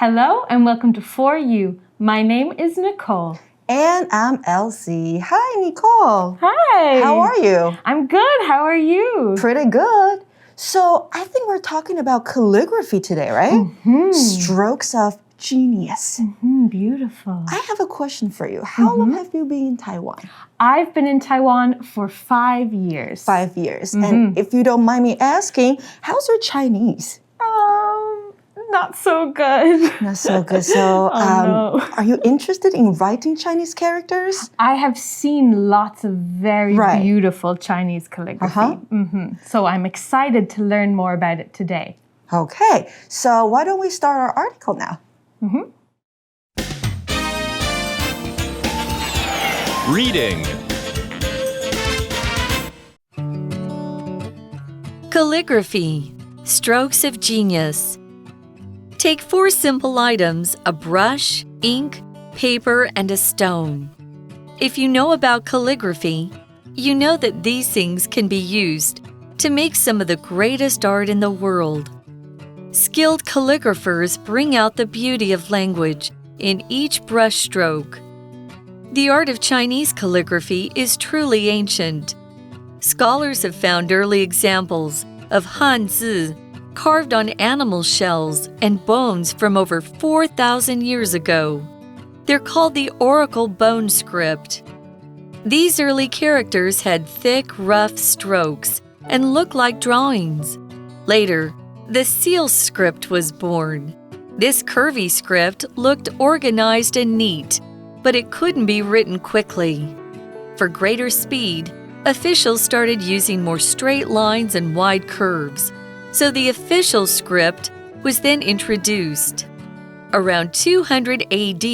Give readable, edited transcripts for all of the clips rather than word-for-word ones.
Hello and welcome to For You. My name is Nicole. And I'm Elsie. Hi, Nicole. Hi. How are you? I'm good. How are you? Pretty good. So I think we're talking about calligraphy today, right? Strokes of genius. Beautiful. I have a question for you. How long have you been in Taiwan? I've been in Taiwan for 5 years. 5 years. And if you don't mind me asking, how's your Chinese? Not so good. Not so good. So no. Are you interested in writing Chinese characters? I have seen lots of very beautiful Chinese calligraphy. So I'm excited to learn more about it today. Okay. So why don't we start our article now? Reading. Calligraphy, strokes of genius. Take 4 simple items, a brush, ink, paper, and a stone. If you know about calligraphy, you know that these things can be used to make some of the greatest art in the world. Skilled calligraphers bring out the beauty of language in each brush stroke. The art of Chinese calligraphy is truly ancient. Scholars have found early examples of Hanzi carved on animal shells and bones from over 4,000 years ago. They're called the oracle bone script. These early characters had thick, rough strokes and looked like drawings. Later, the seal script was born. This curvy script looked organized and neat, but it couldn't be written quickly. For greater speed, officials started using more straight lines and wide curves, so the official script was then introduced. Around 200 AD,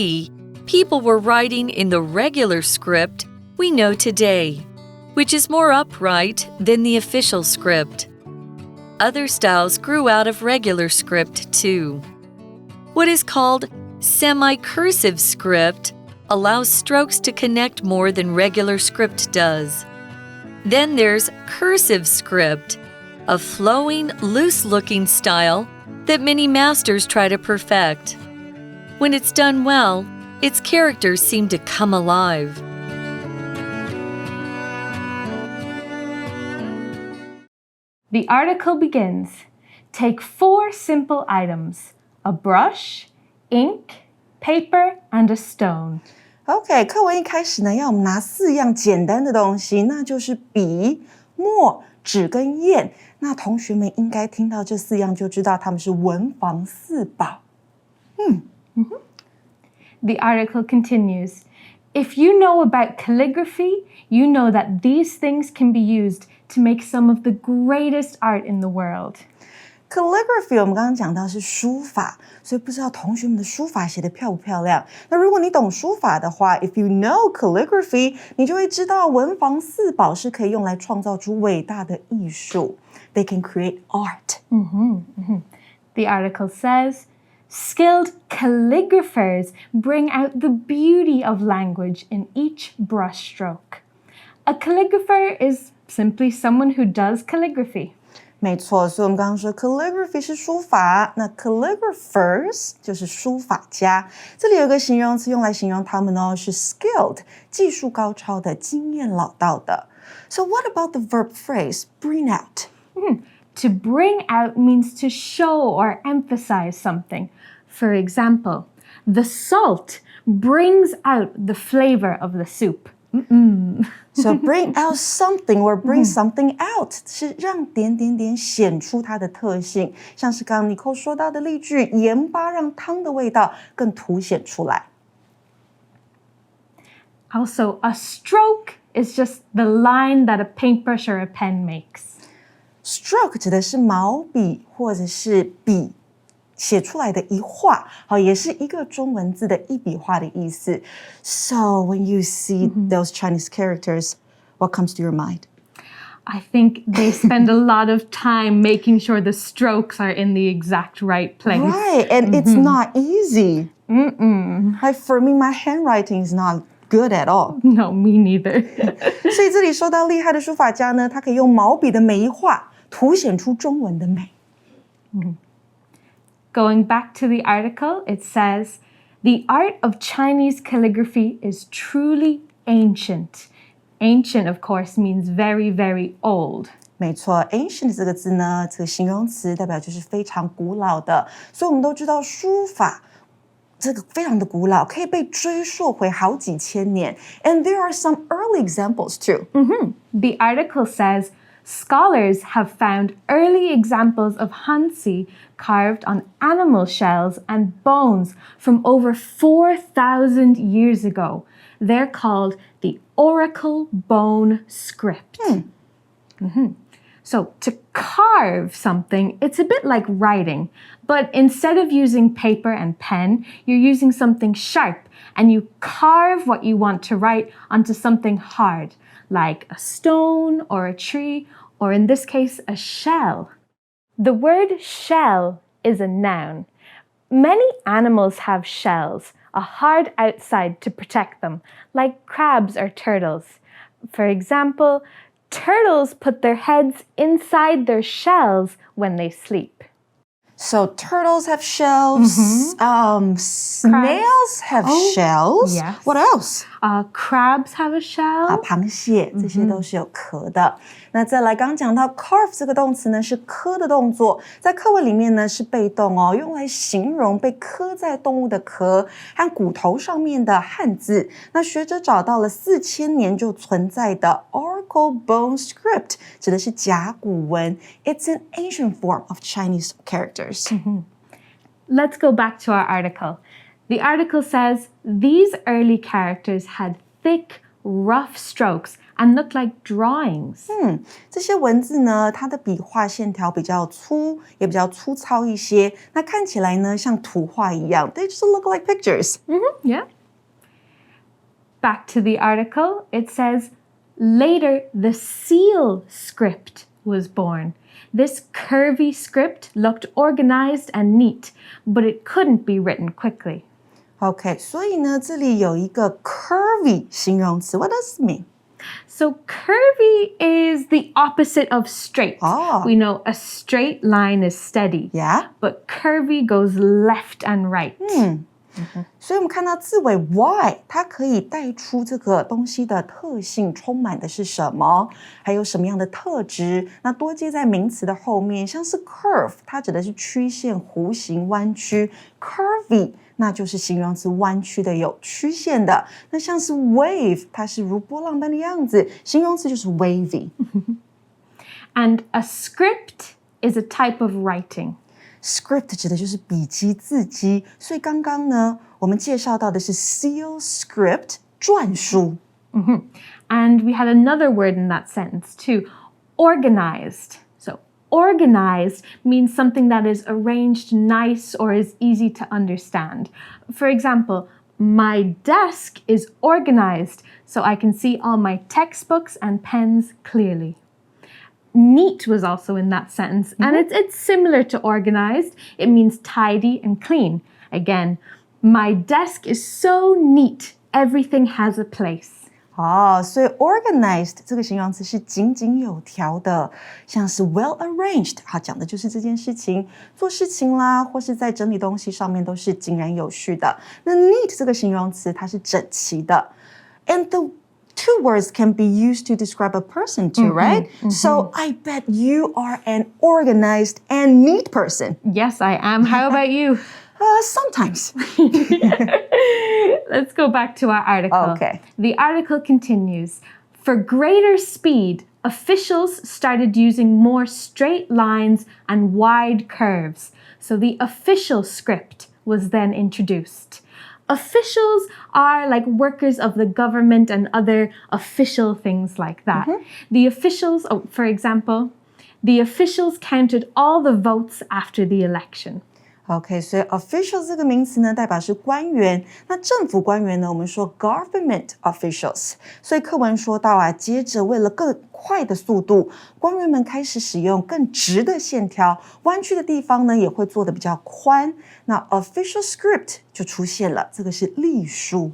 people were writing in the regular script we know today, which is more upright than the official script. Other styles grew out of regular script too. What is called semi-cursive script allows strokes to connect more than regular script does. Then there's cursive script, a flowing, loose-looking style that many masters try to perfect. When it's done well, its characters seem to come alive. The article begins. Take 4 simple items, a brush, ink, paper, and a stone. OK， 课文一开始呢，要我们拿4样简单的东西，那就是笔、墨、纸跟砚。那同学们应该听到这4样就知道它们是文房4宝。The article continues. If you know about calligraphy, you know that these things can be used to make some of the greatest art in the world. Calligraphy 我们刚刚讲到是书法，所以不知道同学们的书法写得漂不漂亮。那如果你懂书法的话 ，if you know calligraphy， 你就会知道文房4宝是可以用来创造出伟大的艺术。They can create art. The article says, skilled calligraphers bring out the beauty of language in each brushstroke. A calligrapher is simply someone who does calligraphy. 没错，所以我们刚刚说 calligraphy 是书法，那 calligraphers 就是书法家。这里有一个形容词用来形容他们哦，是 skilled， 技术高超的，经验老道的。So what about the verb phrase bring out? To bring out means to show or emphasize something. For example, the salt brings out the flavor of the soup. So bring out something or bring something out 是让点点点显出它的特性，像是刚刚 Nicole 说到的例句，盐巴让汤的味道更凸显出来。Also, a stroke is just the line that a paintbrush or a pen makes. Stroke 指的是毛笔或者是笔写出来的一画，好，也是一个中文字的一笔画的意思。So when you see those Chinese characters, what comes to your mind? I think they spend a lot of time making sure the strokes are in the exact right place. Right, and it's not easy. Like for me, my handwriting is not good at all. No, me neither. 所以这里说到厉害的书法家呢，他可以用毛笔的每一画凸显出中文的美。Going back to the article, it says, the art of Chinese calligraphy is truly ancient. Ancient, of course, means very, very old. 没错 ，ancient 这个字呢，这个形容词代表就是非常古老的，所以我们都知道书法这个非常的古老，可以被追溯回好几千年。And there are some early examples too. The article says, scholars have found early examples of Hanzi carved on animal shells and bones from over 4,000 years ago. They're called the oracle bone script. So to carve something, it's a bit like writing, but instead of using paper and pen, you're using something sharp and you carve what you want to write onto something hard, like a stone or a tree, or in this case, a shell. The word shell is a noun. Many animals have shells, a hard outside to protect them, like crabs or turtles. For example, turtles put their heads inside their shells when they sleep. So turtles have shells. Snails have shells. Yes. What else? Crabs have a shell. 螃蟹这些都是有壳的。那再来，刚刚讲到 carve 这个动词呢是刻的动作，在课文里面呢是被动哦，用来形容被刻在动物的壳和骨头上面的汉字。那学者找到了4000年就存在的 oracle bone script， 指的是甲骨文。It's an ancient form of Chinese characters. Let's go back to our article. The article says, these early characters had thick, rough strokes and looked like drawings. 这些文字呢，它的笔画线条比较粗，也比较粗糙一些。那看起来呢，像图画一样。They just look like pictures. Yeah. Back to the article, it says, later the seal script was born. This curvy script looked organized and neat, but it couldn't be written quickly. OK， 所以呢，这里有一个 curvy 形容词。What does it mean? So curvy is the opposite of straight. We know a straight line is steady. Yeah. But curvy goes left and right. 所以我们看到字尾 y， 它可以带出这个东西的特性，充满的是什么，还有什么样的特质。那多接在名词的后面，像是 curve， 它指的是曲线、弧形、弯曲。curvy 那就是形容词弯曲的、有曲线的。那像是 wave， 它是如波浪般的样子，形容词就是 wavy。And a script is a type of writing. Script 指的就是笔记、字迹，所以刚刚呢，我们介绍到的是 seal script 篆书。And we had another word in that sentence too, organized. So organized means something that is arranged nice or is easy to understand. For example, my desk is organized so I can see all my textbooks and pens clearly. Neat was also in that sentence, and it's similar to organized. It means tidy and clean. Again, my desk is so neat, everything has a place. 所以 organized 这个形容词是井井有条的，像是 well arranged， 讲的就是这件事情，做事情啦，或是在整理东西上面都是井然有序的。那 neat 这个形容词它是整齐的 ，and the two words can be used to describe a person too, right? So I bet you are an organized and neat person. Yes, I am. How about you? Sometimes. Let's go back to our article. Okay. The article continues. For greater speed, officials started using more straight lines and wide curves. So the official script was then introduced. Officials are like workers of the government and other official things like that. The officials, for example, the officials counted all the votes after the election. OK， 所以 official 这个名词呢，代表是官员。那政府官员呢，我们说 government officials。所以课文说到啊，接着为了更快的速度，官员们开始使用更直的线条，弯曲的地方呢也会做得比较宽。那 official script 就出现了，这个是隶书。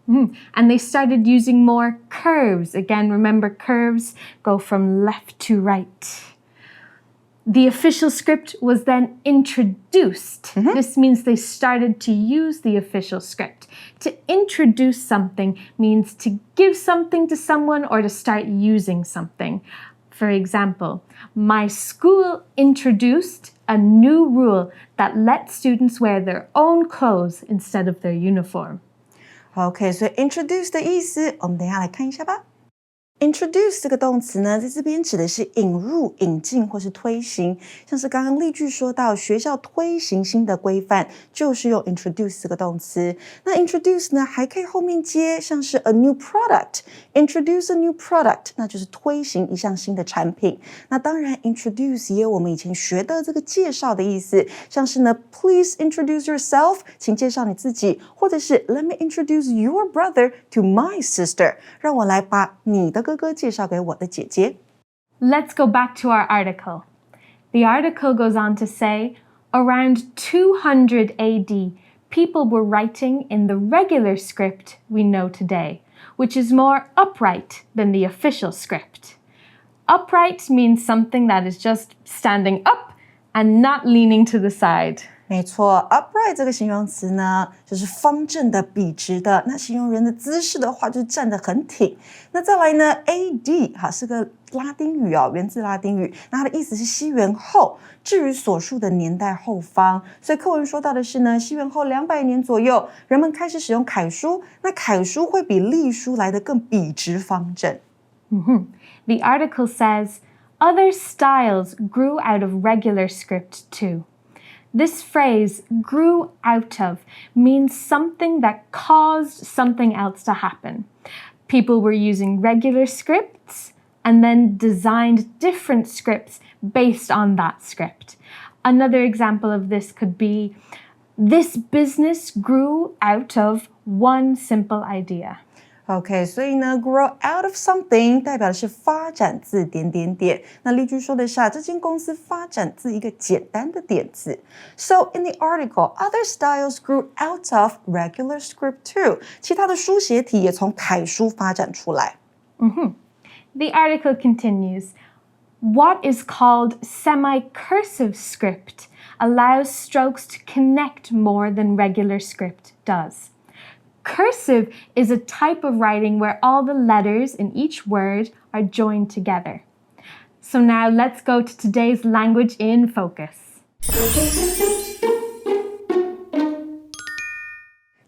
And they started using more curves. Again, remember curves go from left to right. The official script was then introduced. This means they started to use the official script. To introduce something means to give something to someone or to start using something. For example, my school introduced a new rule that let students wear their own clothes instead of their uniform. OK， 所以 introduce 的意思，我们等一下来看一下吧。Introduce 这个动词呢，在这边指的是引入、引进或是推行，像是刚刚例句说到学校推行新的规范，就是用 introduce 这个动词。那 introduce 呢，还可以后面接像是 a new product，introduce a new product， 那就是推行一项新的产品。那当然 introduce 也有我们以前学的这个介绍的意思，像是呢 please introduce yourself， 请介绍你自己，或者是 let me introduce your brother to my sister， 让我来把你的哥哥介绍给我的姐姐。 Let's go back to our article. The article goes on to say, around 200 AD, people were writing in the regular script we know today, which is more upright than the official script. Upright means something that is just standing up and not leaning to the side. 没错 upright 这个形容词呢，就是方正的、笔直的。那形容人的姿势的话，就是站得很挺。那再来呢 AD 是个拉丁语哦，源自拉丁语。那它的意思是西元后，至于所述的年代后方。所以课文说到的是呢，西元后200年左右，人们开始使用楷书。那楷书会比隶书来得更笔直方正。The article says, other styles grew out of regular script too. This phrase, grew out of, means something that caused something else to happen. People were using regular scripts and then designed different scripts based on that script. Another example of this could be, this business grew out of one simple idea. OK， 所以呢 grow out of something 代表的是发展自点点点。那例句说的是这间公司发展自一个简单的点子。So in the article, other styles grew out of regular script too. 其他的书写体也从楷书发展出来。The article continues, what is called semi-cursive script allows strokes to connect more than regular script does. Cursive is a type of writing where all the letters in each word are joined together. So now let's go to today's language in focus.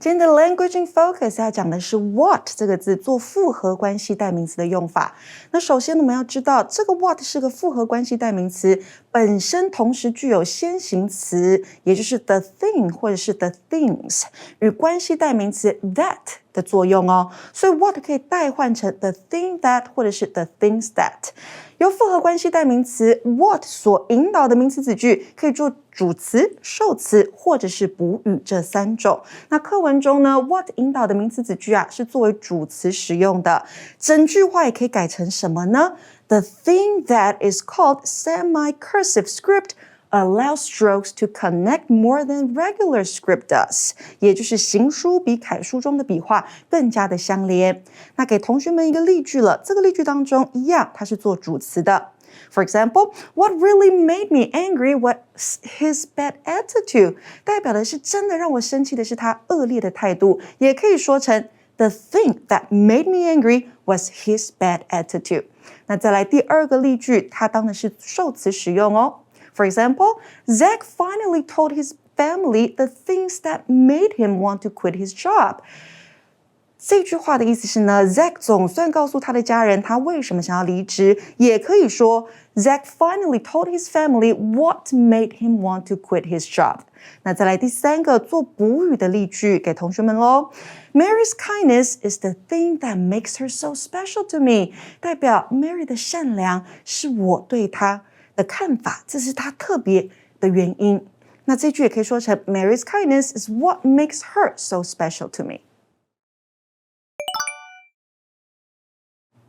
今天的 language in focus 要讲的是 what 这个字做复合关系代名词的用法。那首先我们要知道，这个 what 是个复合关系代名词，本身同时具有先行词，也就是 the thing 或者是 the things 与关系代名词 that 的作用哦。所以 what 可以代换成 the thing that 或者是 the things that。由复合关系代名词 what 所引导的名词子句可以做主词、受词或者是补语这3种。那课文中呢 what 引导的名词子句是作为主词使用的。整句话也可以改成什么呢？ The thing that is called semi-cursive script allows strokes to connect more than regular script does. 也就是行书比楷书中的笔画更加的相连。那给同学们一个例句了，这个例句当中一样，它是做主词的。For example, what really made me angry was his bad attitude. 代表的是真的让我生气的是他恶劣的态度，也可以说成 The thing that made me angry was his bad attitude. 那再来第二个例句，它当的是受词使用哦。For example, Zach finally told his family the things that made him want to quit his job. 这句话的意思是呢 Zach 总算告诉他的家人他为什么想要离职，也可以说 Zach finally told his family what made him want to quit his job. 那再来第三个做补语的例句给同学们咯。Mary's kindness is the thing that makes her so special to me. 代表 Mary 的善良是我对她的看法，这是她特别的原因。那这句也可以说成 Mary's kindness is what makes her so special to me.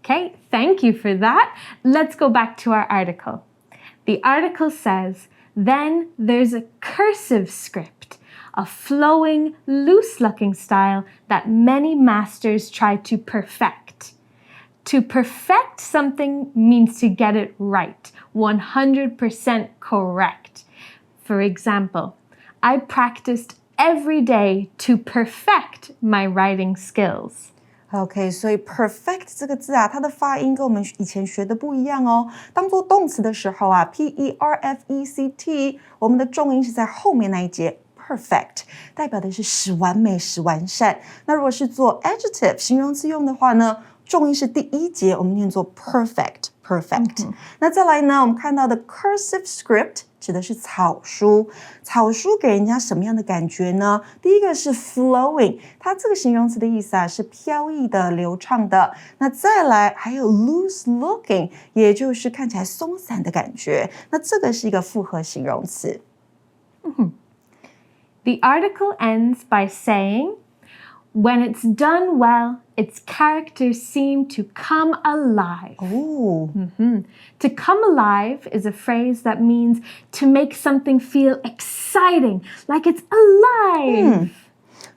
Okay, thank you for that. Let's go back to our article. The article says, then there's a cursive script, a flowing, loose-looking style that many masters try to perfect. To perfect something means to get it right, 100% correct. For example, I practiced every day to perfect my writing skills. OK， 所以 perfect 这个字啊，它的发音跟我们以前学的不一样哦。当做动词的时候啊 ，P-E-R-F-E-C-T， 我们的重音是在后面那一节。Perfect 代表的是使完美、使完善。那如果是做 adjective 形容词用的话呢，重音是第一节，我们念作 perfect。那再来呢，我们看到的 cursive script 指的是草书。草书给人家什么样的感觉呢？第一个是 flowing， 它这个形容词的意思啊是飘逸的、流畅的。那再来还有 loose looking， 也就是看起来松散的感觉。那这个是一个复合形容词。The article ends by saying, when it's done well, its characters seem to come alive. Oh. To come alive is a phrase that means to make something feel exciting, like it's alive.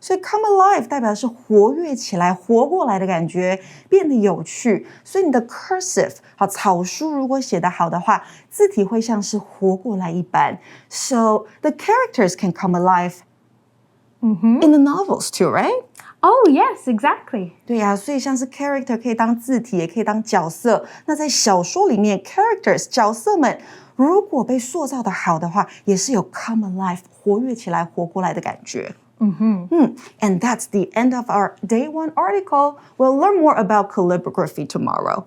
所以 come alive 代表是活跃起来、活过来的感觉，变得有趣。所以你的 cursive 好草书如果写得好的话，字体会像是活过来一般。So the characters can come alive in the novels too, right? Oh, yes, exactly. 对呀，所以像是 character 可以当字体，也可以当角色。那在小说里面 characters 角色们如果被塑造得好的话，也是有 come alive 活跃起来、活过来的感觉。And that's the end of our day one article. We'll learn more about calligraphy tomorrow.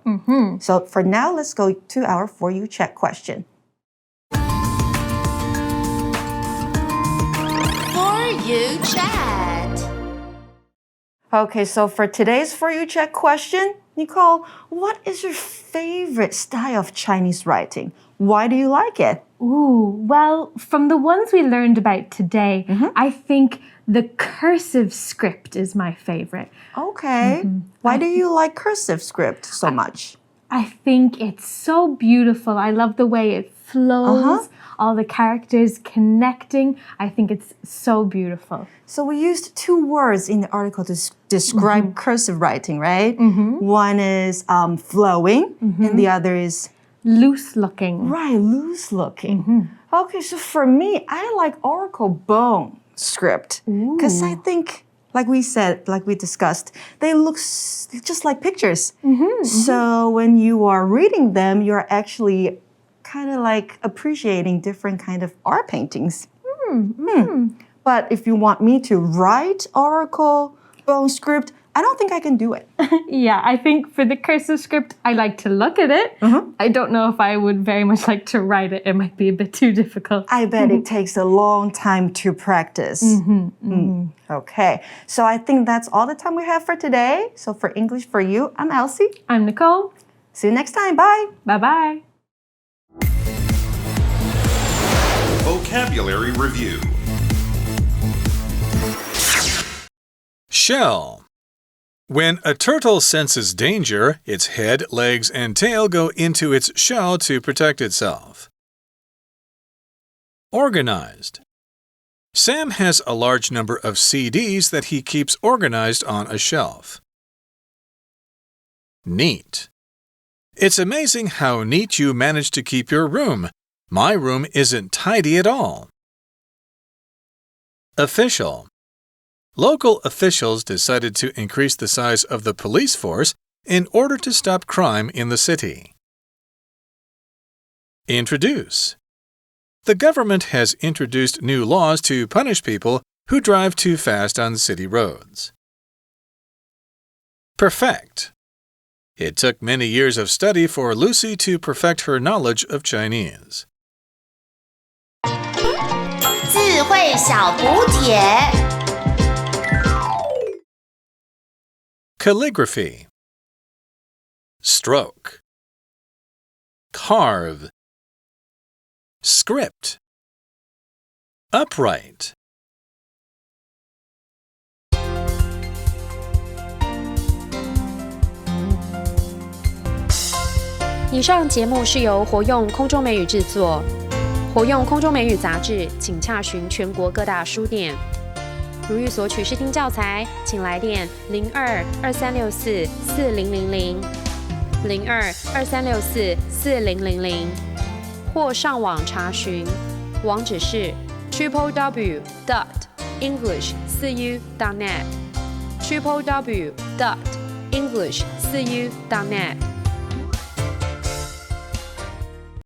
So for now, let's go to our For You Check question. For You Chat. Okay, so for today's For You Check question, Nicole, what is your favorite style of Chinese writing? Why do you like it? Ooh, well, from the ones we learned about today, I think the cursive script is my favorite. Okay. Why do you like cursive script so much? I think it's so beautiful. I love the way it flows, all the characters connecting. I think it's so beautiful. So we used two words in the article to describe cursive writing, right? One is flowing, and the other is Loose looking. right, loose looking. Okay, so for me, I like oracle bone script because I think, like we said, like we discussed, they look just like pictures. So when you are reading them, you're actually kind of like appreciating different kind of art paintings. But if you want me to write oracle bone script, I don't think I can do it. Yeah, I think for the cursive script, I like to look at it. I don't know if I would very much like to write it. It might be a bit too difficult. I bet it takes a long time to practice. Okay, so I think that's all the time we have for today. So for English for You, I'm Elsie. I'm Nicole. See you next time. Bye. Bye-bye. Vocabulary Review. Shell. When a turtle senses danger, its head, legs, and tail go into its shell to protect itself. Organized. Sam has a large number of CDs that he keeps organized on a shelf. Neat. It's amazing how neat you manage to keep your room. My room isn't tidy at all. Official. Local officials decided to increase the size of the police force in order to stop crime in the city. Introduce. The government has introduced new laws to punish people who drive too fast on city roads. Perfect. It took many years of study for Lucy to perfect her knowledge of Chinese. 智慧小补帖。 Calligraphy. Stroke. Carve. Script. Upright. 以上节目是由活用空中美语制作，活用空中美语杂志，请洽询全国各大书店。如欲索取试听教材，请来电02-2364-4000。02-2364-4000，或上网查询，网址是 www.english4u.net www.english4u.net